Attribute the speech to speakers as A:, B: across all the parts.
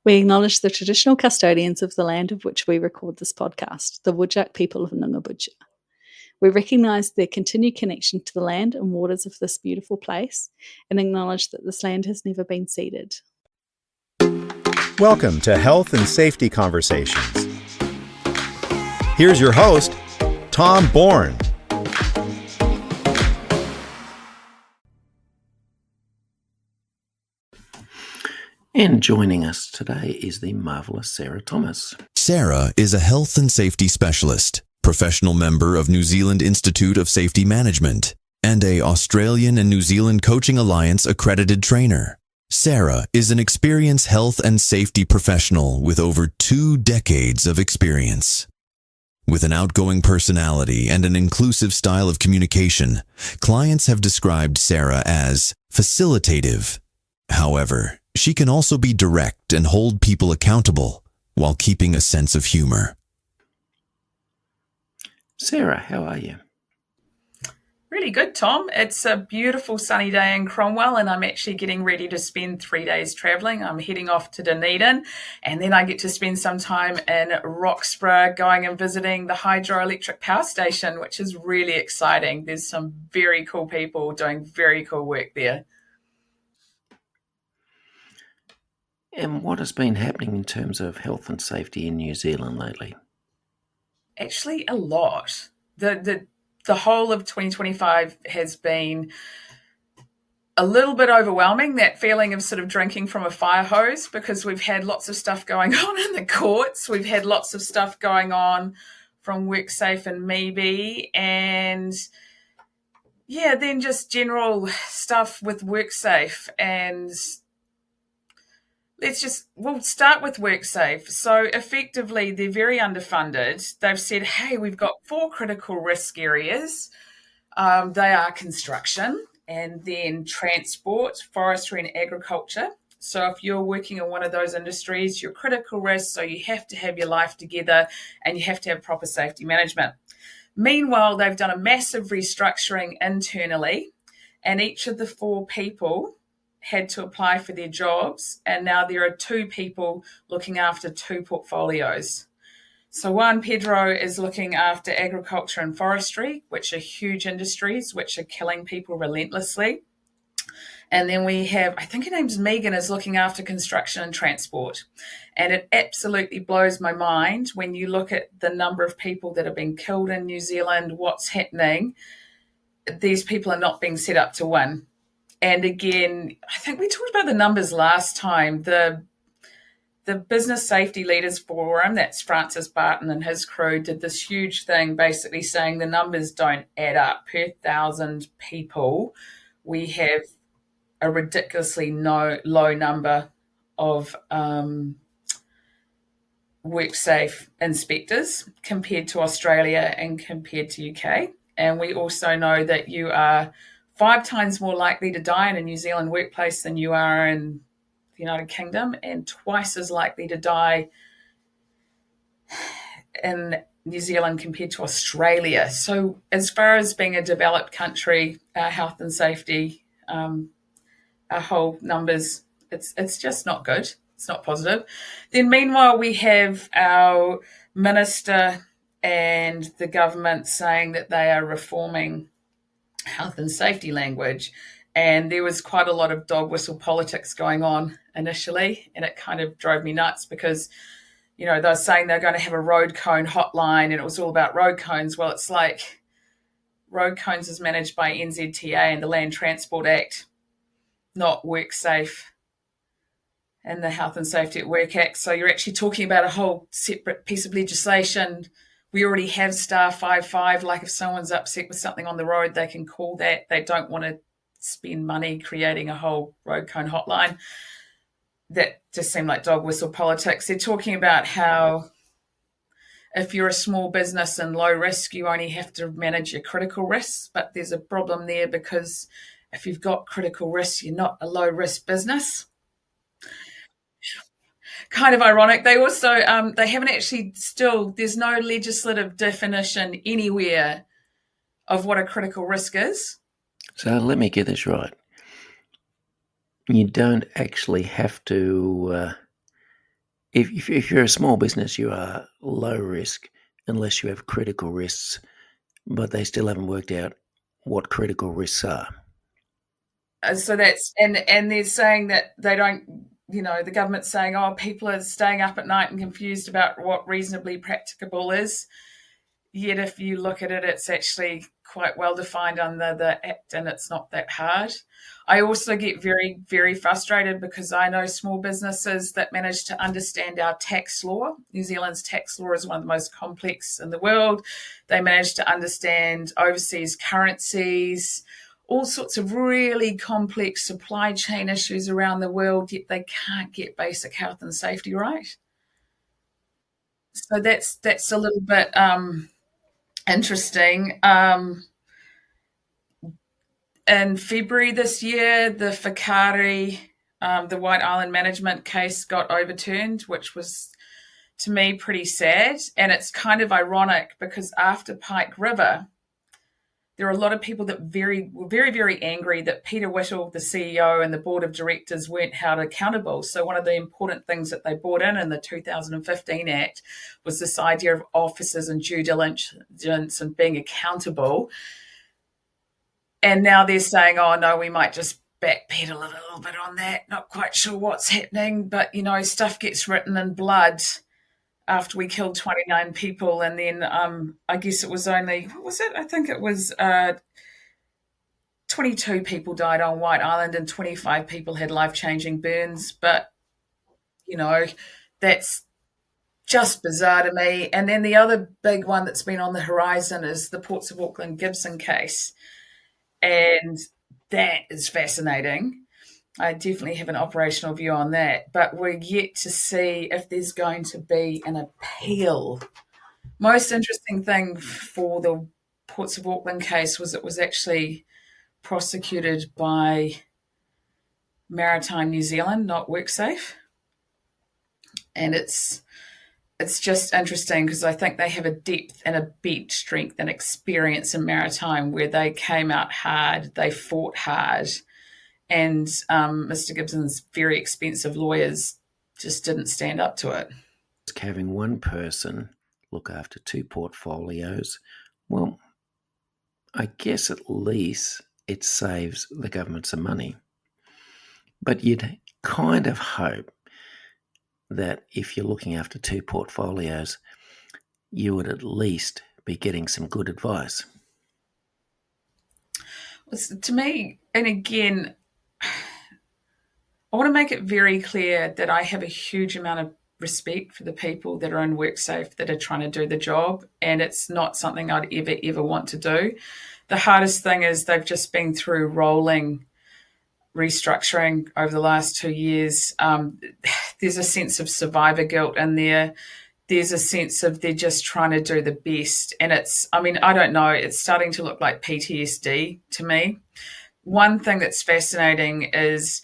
A: We acknowledge the traditional custodians of the land of which we record this podcast, the Whadjuk people of Nungabuja. We recognise their continued connection to the land and waters of this beautiful place and acknowledge that this land has never been ceded.
B: Welcome to Health and Safety Conversations. Here's your host, Tom Bourne.
C: And joining us today is the marvellous Sarah Thomas.
D: Sarah is a health and safety specialist, professional member of NZInstitute of Safety Management, and a Australian and New Zealand Coaching Alliance accredited trainer. Sarah is an experienced health and safety professional with over 2 decades of experience. With an outgoing personality and an inclusive style of communication, clients have described Sarah as facilitative. However, she can also be direct and hold people accountable while keeping a sense of humour.
C: Sarah, how are you?
E: Really good, Tom. It's a beautiful sunny day in Cromwell and I'm actually getting ready to spend 3 days travelling. I'm heading off to Dunedin and then I get to spend some time in Roxburgh going and visiting the hydroelectric power station, which is really exciting. There's some very cool people doing very cool work there.
C: And what has been happening in terms of health and safety in New Zealand lately?
E: Actually, a lot. The whole of 2025 has been a little bit overwhelming, that feeling of sort of drinking from a fire hose, because we've had lots of stuff going on in the courts. We've had lots of stuff going on from WorkSafe and Maybe, and yeah, then just stuff with WorkSafe. And we'll start with WorkSafe. So effectively, they're very underfunded. They've said, hey, we've got 4 critical risk areas. They are construction and then transport, forestry and agriculture. So if you're working in one of those industries, you're critical risk, so you have to have your life together and you have to have proper safety management. Meanwhile, they've done a massive restructuring internally, and each of the 4 people had to apply for their jobs, and now there are 2 people looking after 2 portfolios. So Juan Pedro is looking after agriculture and forestry, which are huge industries, which are killing people relentlessly. And then we have, I think her name's Megan, is looking after construction and transport. And it absolutely blows my mind when you look at the number of people that have been killed in New Zealand, what's happening. These people are not being set up to win. And again, I think we talked about the numbers last time. The Business Safety Leaders Forum, that's Francis Barton and his crew, did this huge thing basically saying the numbers don't add up. Per 1,000 people, we have a ridiculously low number of WorkSafe inspectors compared to Australia and compared to UK. And we also know that you are 5 times more likely to die in a New Zealand workplace than you are in the United Kingdom, and twice as likely to die in New Zealand compared to Australia. So as far as being a developed country, our health and safety, our whole numbers, it's just not good. It's not positive. Then meanwhile, we have our minister and the government saying that they are reforming health and safety language, and there was quite a lot of dog whistle politics going on initially, and it kind of drove me nuts because, you know, they were saying they're going to have a road cone hotline and it was all about road cones. Well, it's like road cones is managed by NZTA and the Land Transport Act, not WorkSafe and the Health and Safety at Work Act. So you're actually talking about a whole separate piece of legislation. We already have star 55, like if someone's upset with something on the road, they can call that. They don't want to spend money creating a whole road cone hotline. That just seemed like dog whistle politics. They're talking about how if you're a small business and low risk, you only have to manage your critical risks, but there's a problem there because if you've got critical risks, you're not a low risk business. Kind of ironic. They also, they haven't actually there's no legislative definition anywhere of what a critical risk is.
C: So let me get this right. You don't actually have to If you're a small business, you are low risk unless you have critical risks, but they still haven't worked out what critical risks are.
E: So that's and they're saying that they don't. The government's saying, oh, people are staying up at night and confused about what reasonably practicable is. Yet if you look at it, it's actually quite well defined under the Act and it's not that hard. I also get very, very frustrated because I know small businesses that manage to understand our tax law. New Zealand's tax law is one of the most complex in the world. They manage to understand overseas currencies, all sorts of really complex supply chain issues around the world, yet they can't get basic health and safety right. So that's a little bit interesting. In February this year, the Whakaari, the White Island management case got overturned, which was, to me, pretty sad. And it's kind of ironic because after Pike River, there are a lot of people that were very, very angry that Peter Whittle, the CEO, and the board of directors weren't held accountable. So one of the important things that they brought in the 2015 Act was this idea of officers and due diligence and being accountable. And now they're saying, oh, no, we might just backpedal a little bit on that. Not quite sure what's happening, but, stuff gets written in blood after we killed 29 people. And then I guess it was only, what was it? I think it was 22 people died on White Island and 25 people had life-changing burns. But, that's just bizarre to me. And then the other big one that's been on the horizon is the Ports of Auckland Gibson case. And that is fascinating. I definitely have an operational view on that, but we're yet to see if there's going to be an appeal. Most interesting thing for the Ports of Auckland case was it was actually prosecuted by Maritime New Zealand, not WorkSafe. And it's just interesting because I think they have a depth and a bench strength and experience in maritime where they came out hard, they fought hard, and Mr. Gibson's very expensive lawyers just didn't stand up to it.
C: Having one person look after two portfolios, well, I guess at least it saves the government some money. But you'd kind of hope that if you're looking after two portfolios, you would at least be getting some good advice.
E: To me, and again, I want to make it very clear that I have a huge amount of respect for the people that are in WorkSafe that are trying to do the job, and it's not something I'd ever want to do. The hardest thing is they've just been through rolling restructuring over the last 2 years. There's a sense of survivor guilt in there. There's a sense of they're just trying to do the best. And I don't know, it's starting to look like PTSD to me. One thing that's fascinating is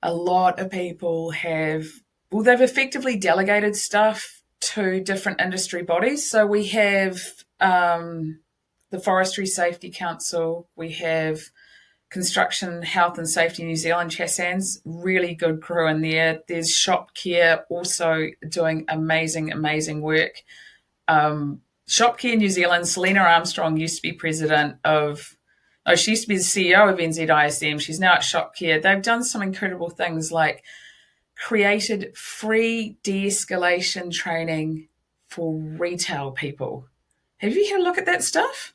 E: a lot of people they've effectively delegated stuff to different industry bodies. So we have the Forestry Safety Council, we have Construction Health and Safety New Zealand, HASANZ, really good crew in there. There's Shop Care also doing amazing work. Shop Care New Zealand, Selena Armstrong used to be she used to be the CEO of NZISM. She's now at Shop Care. They've done some incredible things like created free de-escalation training for retail people. Have you had a look at that stuff?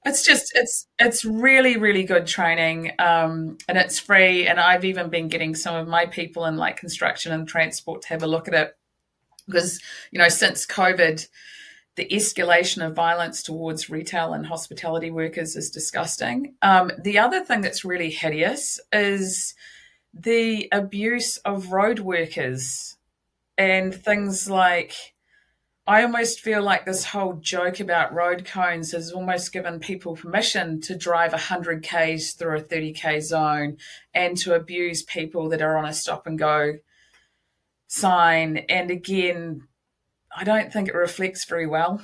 E: It's really, really good training, and it's free. And I've even been getting some of my people in like construction and transport to have a look at it because, since COVID, the escalation of violence towards retail and hospitality workers is disgusting. The other thing that's really hideous is the abuse of road workers and things like, I almost feel like this whole joke about road cones has almost given people permission to drive 100 Ks through a 30 K zone and to abuse people that are on a stop and go sign. And again, I don't think it reflects very well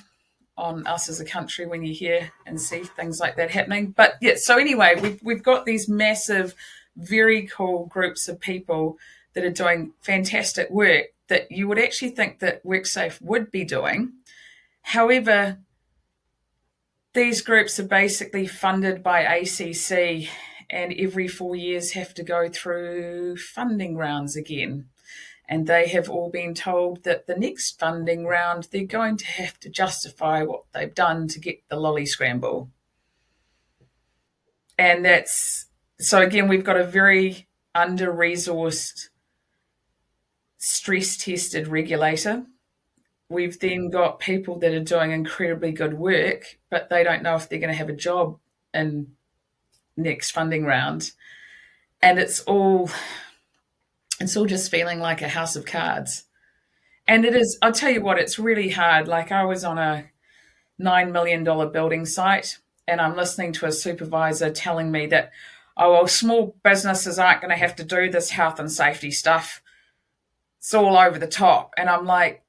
E: on us as a country when you hear and see things like that happening. But yeah, so anyway, we've got these massive, very cool groups of people that are doing fantastic work. that you would actually think that WorkSafe would be doing. However, these groups are basically funded by ACC, and every 4 years have to go through funding rounds again. And they have all been told that the next funding round, they're going to have to justify what they've done to get the lolly scramble. And so again, we've got a very under-resourced, stress-tested regulator. We've then got people that are doing incredibly good work, but they don't know if they're going to have a job in next funding round. And it's all just feeling like a house of cards. And it is, I'll tell you what, it's really hard. Like, I was on a $9 million building site, and I'm listening to a supervisor telling me that, oh, well, small businesses aren't going to have to do this health and safety stuff. It's all over the top. And I'm like,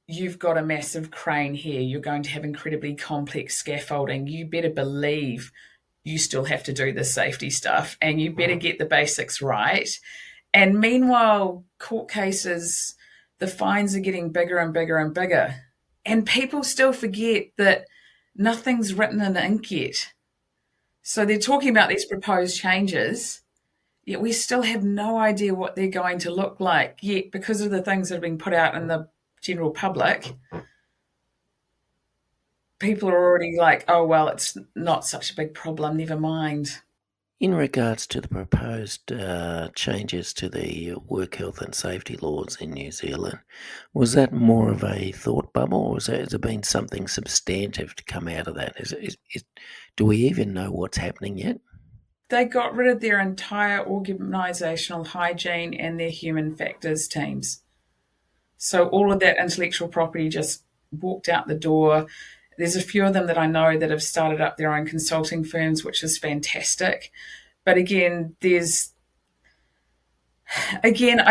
E: you've got a massive crane here. You're going to have incredibly complex scaffolding. You better believe you still have to do the safety stuff, and you better get the basics right. And meanwhile, court cases, the fines are getting bigger and bigger and bigger. And people still forget that nothing's written in ink yet. So they're talking about these proposed changes, yet we still have no idea what they're going to look like yet, because of the things that have been put out in the general public. People are already like, oh, well, it's not such a big problem, never mind.
C: In regards to the proposed changes to the work health and safety laws in New Zealand, was that more of a thought bubble, or has there been something substantive to come out of that? Do we even know what's happening yet?
E: They got rid of their entire organisational hygiene and their human factors teams. So all of that intellectual property just walked out the door. There's a few of them that I know that have started up their own consulting firms, which is fantastic. But again, I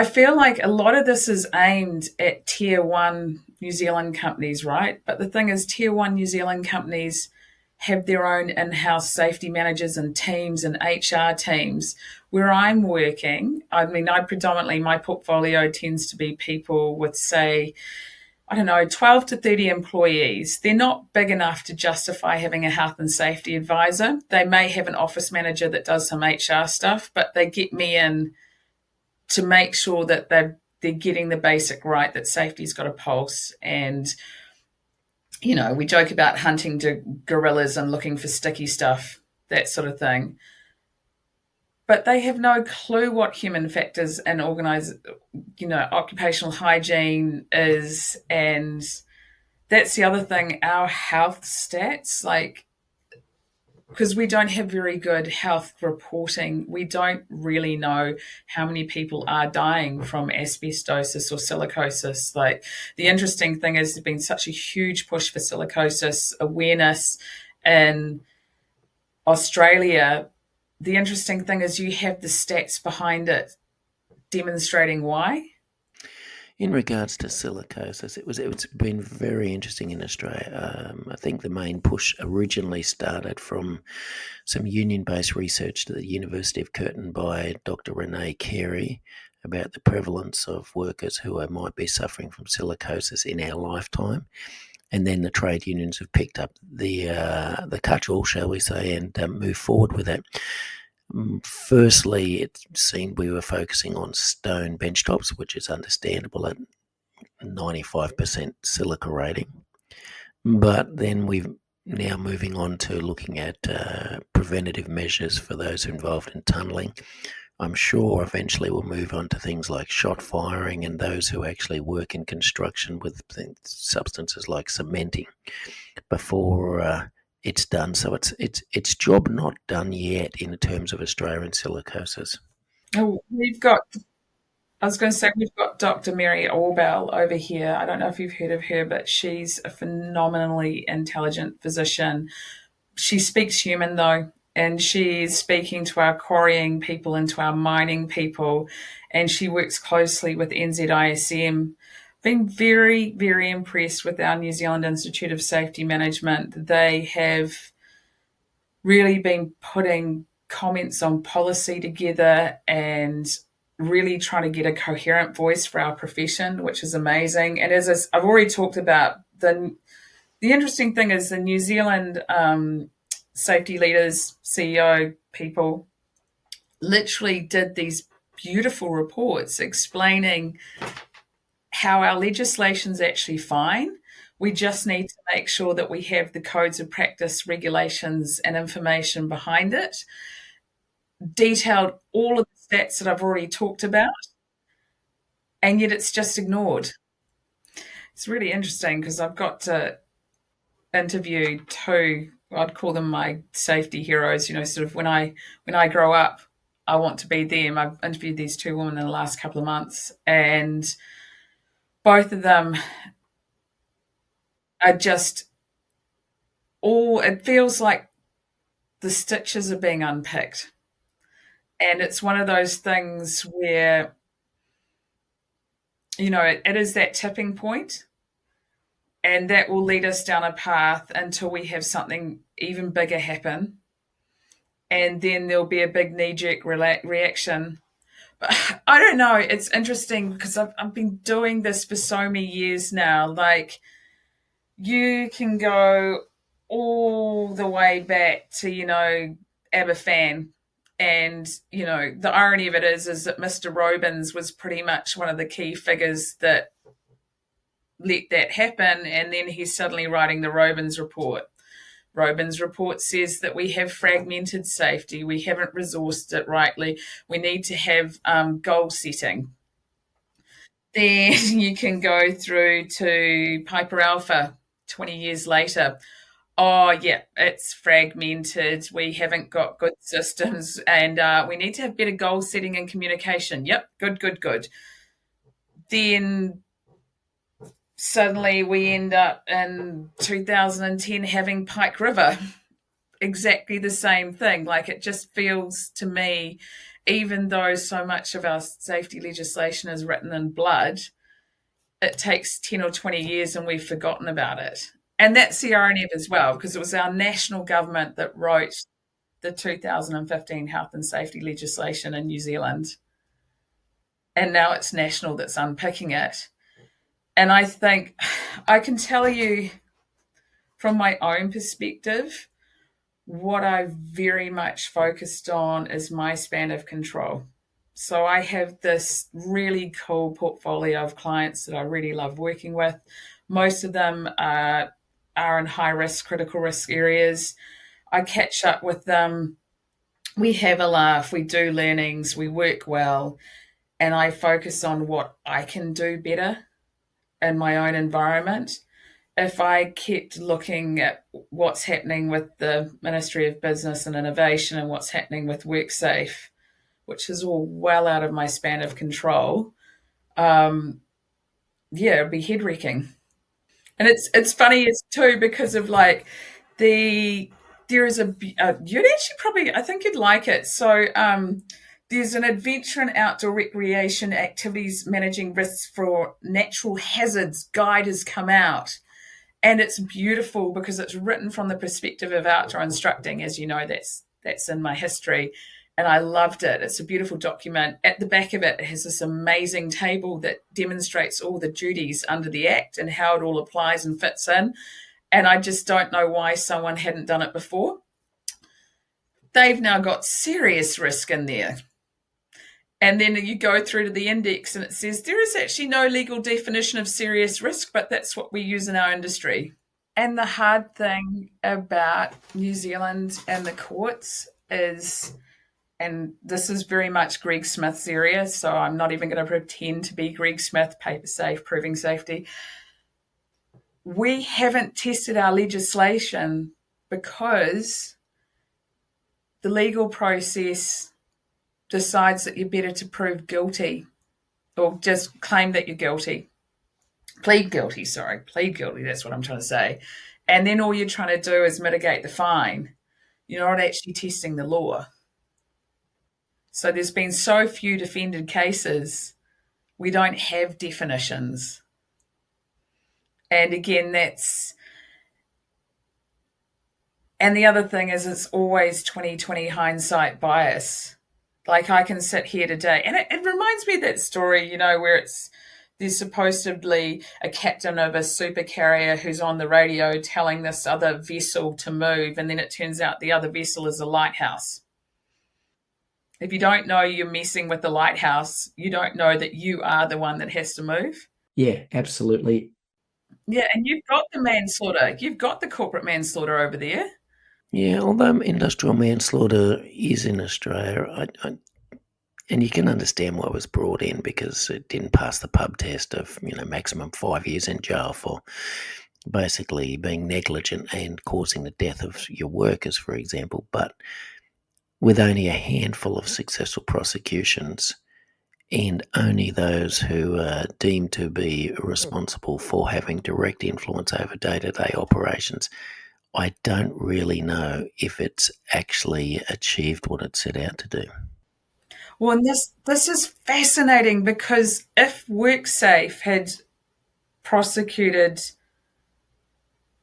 E: feel like a lot of this is aimed at Tier 1 New Zealand companies, right? But the thing is, Tier 1 New Zealand companies have their own in-house safety managers and teams and HR teams. Where I'm working, I mean, my portfolio tends to be people with, say, 12 to 30 employees. They're not big enough to justify having a health and safety advisor. They may have an office manager that does some HR stuff, but they get me in to make sure that they're getting the basic right, that safety's got a pulse. And, we joke about hunting gorillas and looking for sticky stuff, that sort of thing. But they have no clue what human factors and occupational hygiene is. And that's the other thing, our health stats, because we don't have very good health reporting, we don't really know how many people are dying from asbestosis or silicosis. The interesting thing is there's been such a huge push for silicosis awareness in Australia. The interesting thing is you have the stats behind it demonstrating why.
C: In regards to silicosis, it's been very interesting in Australia. I think the main push originally started from some union-based research at the University of Curtin by Dr. Renee Carey about the prevalence of workers who might be suffering from silicosis in our lifetime. And then the trade unions have picked up the cudgel, shall we say, and moved forward with it. Firstly, it seemed we were focusing on stone benchtops, which is understandable at 95% silica rating. But then we've now moving on to looking at preventative measures for those involved in tunnelling. I'm sure eventually we'll move on to things like shot firing and those who actually work in construction with substances like cementing before it's done. So it's job not done yet in terms of Australian silicosis.
E: Oh, we've got Dr. Mary Orbell over here. I don't know if you've heard of her, but she's a phenomenally intelligent physician. She speaks human though, and she's speaking to our quarrying people and to our mining people, and she works closely with NZISM. Been very, very impressed with our New Zealand Institute of Safety Management. They have really been putting comments on policy together and really trying to get a coherent voice for our profession, which is amazing. And as I've already talked about, the interesting thing is the New Zealand safety leaders, CEO people, literally did these beautiful reports explaining how our legislation's actually fine. We just need to make sure that we have the codes of practice, regulations, and information behind it. Detailed all of the stats that I've already talked about, and yet it's just ignored. It's really interesting because I've got to interview two, I'd call them my safety heroes, sort of when I grow up, I want to be them. I've interviewed these two women in the last couple of months, and both of them are just it feels like the stitches are being unpicked. And it's one of those things where, it is that tipping point, and that will lead us down a path until we have something even bigger happen. And then there'll be a big knee-jerk reaction. But I don't know. It's interesting because I've been doing this for so many years now. Like, you can go all the way back to, Aberfan. And, the irony of it is that Mr. Robins was pretty much one of the key figures that let that happen. And then he's suddenly writing the Robins report. Robins report says that we have fragmented safety. We haven't resourced it rightly. We need to have goal setting. Then you can go through to Piper Alpha 20 years later. Oh, yeah, it's fragmented. We haven't got good systems, and we need to have better goal setting and communication. Yep, good. Then suddenly we end up in 2010 having Pike River. Exactly the same thing. Like, it just feels to me, even though so much of our safety legislation is written in blood, it takes 10 or 20 years and we've forgotten about it. And that's the irony of it as well, because it was our national government that wrote the 2015 health and safety legislation in New Zealand. And now it's national that's unpicking it. And I think I can tell you from my own perspective, what I've very much focused on is my span of control. So I have this really cool portfolio of clients that I really love working with. Most of them are in high risk, critical risk areas. I catch up with them. We have a laugh. We do learnings. We work well. And I focus on what I can do better in my own environment. If I kept looking at what's happening with the Ministry of Business and Innovation and what's happening with WorkSafe, which is all well out of my span of control, it'd be head-wrecking. And it's funny too, because of like there is you'd actually probably, I think you'd like it. So there's an adventure and outdoor recreation activities managing risks for natural hazards guide has come out. And it's beautiful because it's written from the perspective of outdoor instructing. As you know, that's in my history. And I loved it. It's a beautiful document. At the back of it, it has this amazing table that demonstrates all the duties under the Act and how it all applies and fits in. And I just don't know why someone hadn't done it before. They've now got serious risk in there. And then you go through to the index and it says there is actually no legal definition of serious risk, but that's what we use in our industry. And the hard thing about New Zealand and the courts is, and this is very much Greg Smith's area, so I'm not even going to pretend to be Greg Smith, paper safe, proving safety. We haven't tested our legislation because the legal process decides that you're better to prove guilty or just claim that you're guilty. Plead guilty, that's what I'm trying to say. And then all you're trying to do is mitigate the fine. You're not actually testing the law. So there's been so few defended cases, we don't have definitions. And again, and the other thing is it's always 20/20 hindsight bias. Like, I can sit here today, and it reminds reminds me of that story, where there's supposedly a captain of a supercarrier who's on the radio telling this other vessel to move, and then it turns out the other vessel is a lighthouse. If you don't know you're messing with the lighthouse, you don't know that you are the one that has to move.
C: Yeah, absolutely.
E: Yeah, and you've got the manslaughter. You've got the corporate manslaughter over there.
C: Yeah, although industrial manslaughter is in Australia, and you can understand why it was brought in, because it didn't pass the pub test of, maximum 5 years in jail for basically being negligent and causing the death of your workers, for example. But with only a handful of successful prosecutions and only those who are deemed to be responsible for having direct influence over day-to-day operations, I don't really know if it's actually achieved what it set out to do.
E: Well, and this is fascinating, because if WorkSafe had prosecuted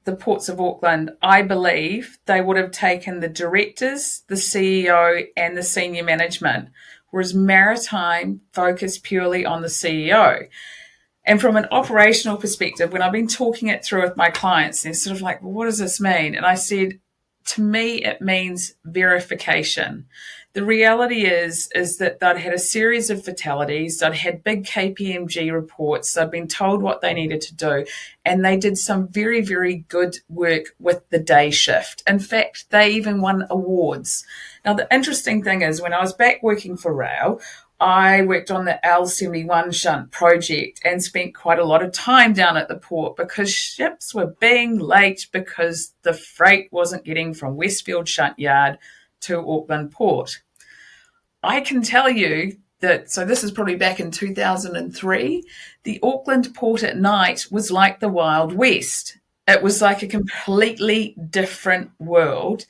E: the ports of Auckland, I believe they would have taken the directors, the CEO, and the senior management, whereas Maritime focused purely on the CEO. And from an operational perspective, when I've been talking it through with my clients, they're sort of like, well, what does this mean? And I said, to me, it means verification. The reality is that they'd had a series of fatalities, they'd had big KPMG reports, they'd been told what they needed to do, and they did some very, very good work with the day shift. In fact, they even won awards. Now, the interesting thing is, when I was back working for Rail, I worked on the L71 shunt project and spent quite a lot of time down at the port, because ships were being late because the freight wasn't getting from Westfield Shunt Yard to Auckland Port. I can tell you that, so this is probably back in 2003, the Auckland Port at night was like the Wild West. It was like a completely different world.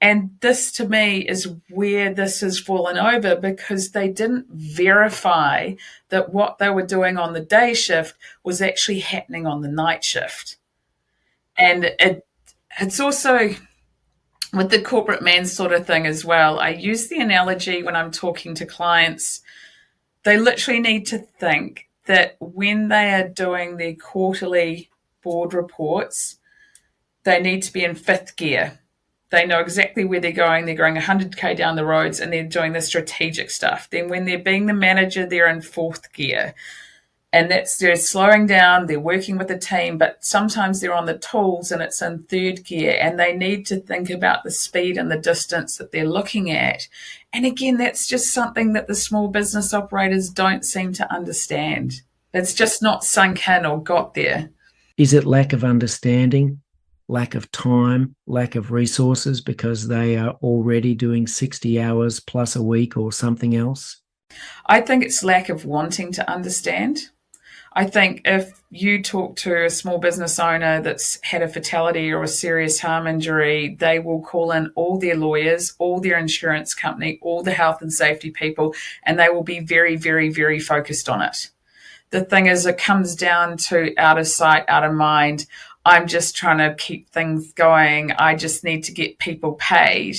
E: And this, to me, is where this has fallen over, because they didn't verify that what they were doing on the day shift was actually happening on the night shift. And it's also, with the corporate manslaughter thing as well, I use the analogy when I'm talking to clients. They literally need to think that when they are doing their quarterly board reports, they need to be in fifth gear. They know exactly where they're going. They're going 100k down the roads, and they're doing the strategic stuff. Then when they're being the manager, they're in fourth gear. And they're slowing down, they're working with a team, but sometimes they're on the tools and it's in third gear, and they need to think about the speed and the distance that they're looking at. And again, that's just something that the small business operators don't seem to understand. It's just not sunk in or got there.
C: Is it lack of understanding, lack of time, lack of resources, because they are already doing 60 hours plus a week or something else?
E: I think it's lack of wanting to understand. I think if you talk to a small business owner that's had a fatality or a serious harm injury, they will call in all their lawyers, all their insurance company, all the health and safety people, and they will be very, very, very focused on it. The thing is, it comes down to out of sight, out of mind. I'm just trying to keep things going. I just need to get people paid.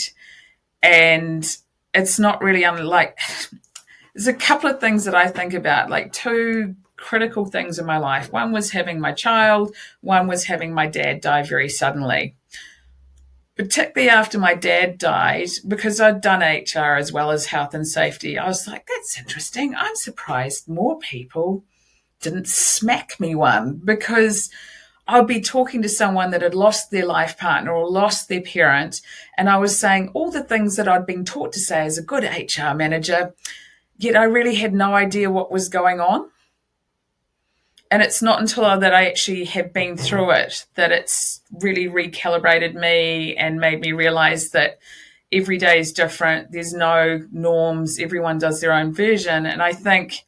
E: And it's not really there's a couple of things that I think about, like two critical things in my life. One was having my child. One was having my dad die very suddenly. Particularly after my dad died, because I'd done HR as well as health and safety, I was like, that's interesting. I'm surprised more people didn't smack me one, because I'd be talking to someone that had lost their life partner or lost their parent, and I was saying all the things that I'd been taught to say as a good HR manager, yet I really had no idea what was going on. And it's not until that I actually have been through it that it's really recalibrated me and made me realize that every day is different. There's no norms. Everyone does their own version. And I think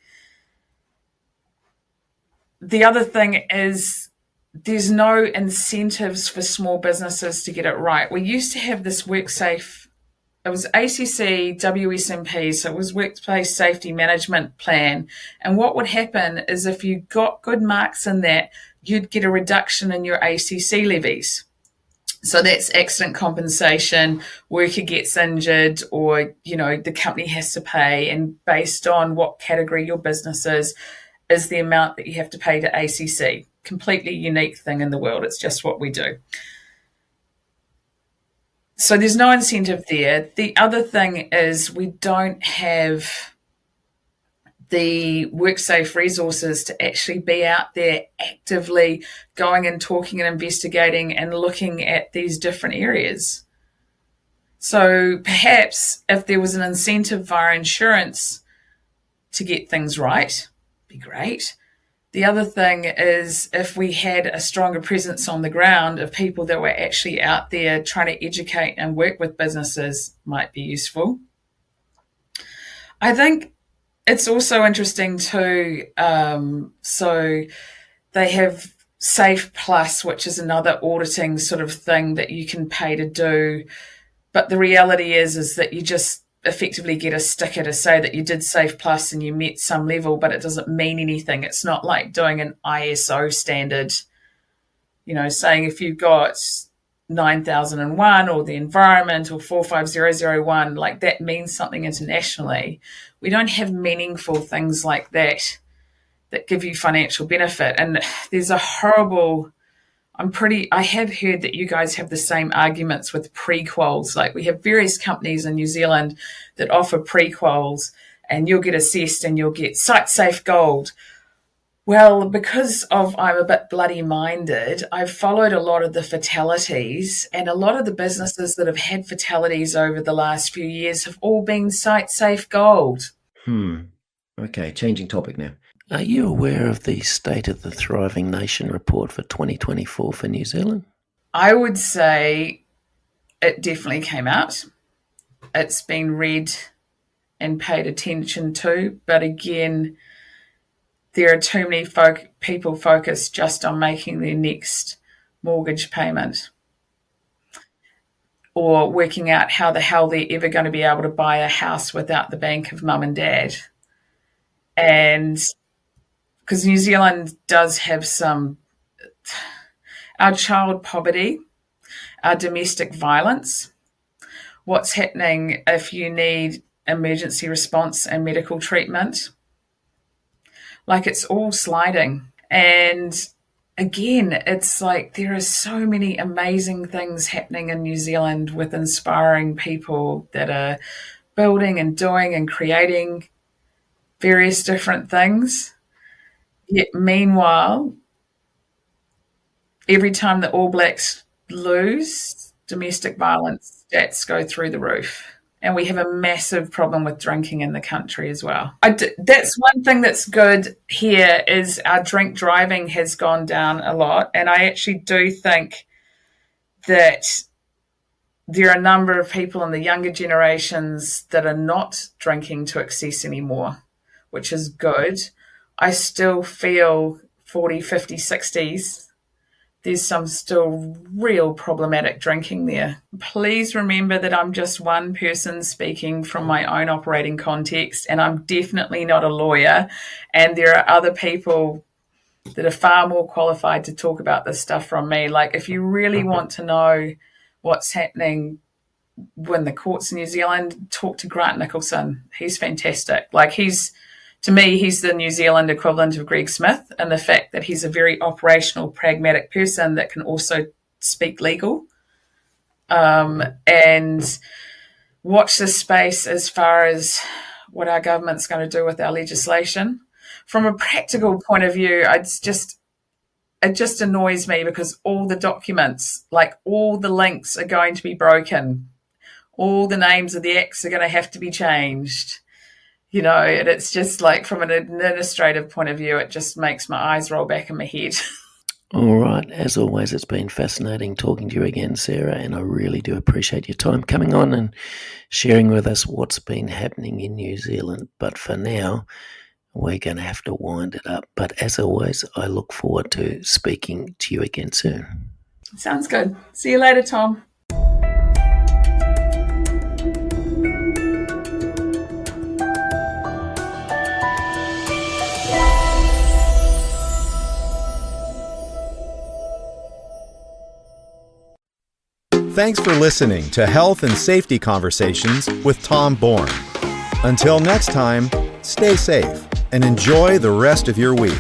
E: the other thing is there's no incentives for small businesses to get it right. We used to have this WorkSafe. It was ACC WSMP, so it was Workplace Safety Management Plan. And what would happen is if you got good marks in that, you'd get a reduction in your ACC levies. So that's accident compensation, worker gets injured, or, the company has to pay, and based on what category your business is the amount that you have to pay to ACC. Completely unique thing in the world. It's just what we do. So there's no incentive there. The other thing is we don't have the WorkSafe resources to actually be out there actively going and talking and investigating and looking at these different areas. So perhaps if there was an incentive via insurance to get things right, be great. The other thing is if we had a stronger presence on the ground of people that were actually out there trying to educate and work with businesses might be useful. I think it's also interesting too. So they have Safe Plus, which is another auditing sort of thing that you can pay to do. But the reality is that you just effectively get a sticker to say that you did Safe Plus and you met some level, but it doesn't mean anything. It's not like doing an ISO standard, saying if you've got 9001 or the environment or 45001, like that means something internationally. We don't have meaningful things like that give you financial benefit. And there's a horrible, I have heard that you guys have the same arguments with pre-quals. Like we have various companies in New Zealand that offer pre-quals and you'll get assessed and you'll get site safe gold. Well, because I'm a bit bloody minded, I've followed a lot of the fatalities, and a lot of the businesses that have had fatalities over the last few years have all been site safe gold.
C: Okay, changing topic now. Are you aware of the State of the Thriving Nation report for 2024 for New Zealand?
E: I would say it definitely came out. It's been read and paid attention to, but again, there are too many people focused just on making their next mortgage payment or working out how the hell they're ever going to be able to buy a house without the bank of mum and dad. And because New Zealand does have our child poverty, our domestic violence, what's happening if you need emergency response and medical treatment, like it's all sliding. And again, it's like there are so many amazing things happening in New Zealand with inspiring people that are building and doing and creating various different things. Yet meanwhile, every time the All Blacks lose, domestic violence stats go through the roof. And we have a massive problem with drinking in the country as well. That's one thing that's good here is our drink driving has gone down a lot. And I actually do think that there are a number of people in the younger generations that are not drinking to excess anymore, which is good. I still feel 40, 50, 60s, there's some still real problematic drinking there. Please remember that I'm just one person speaking from my own operating context, and I'm definitely not a lawyer. And there are other people that are far more qualified to talk about this stuff from me. Like, if you really want to know what's happening in the courts in New Zealand, talk to Grant Nicholson. He's fantastic. Like, to me, he's the New Zealand equivalent of Greg Smith, and the fact that he's a very operational, pragmatic person that can also speak legal. And watch this space as far as what our government's going to do with our legislation. From a practical point of view, it just annoys me because all the documents, like all the links are going to be broken. All the names of the acts are going to have to be changed. And it's just like from an administrative point of view, it just makes my eyes roll back in my head.
C: All right. As always, it's been fascinating talking to you again, Sarah, and I really do appreciate your time coming on and sharing with us what's been happening in New Zealand. But for now, we're going to have to wind it up. But as always, I look forward to speaking to you again soon.
E: Sounds good. See you later, Tom.
B: Thanks for listening to Health and Safety Conversations with Tom Bourne. Until next time, stay safe and enjoy the rest of your week.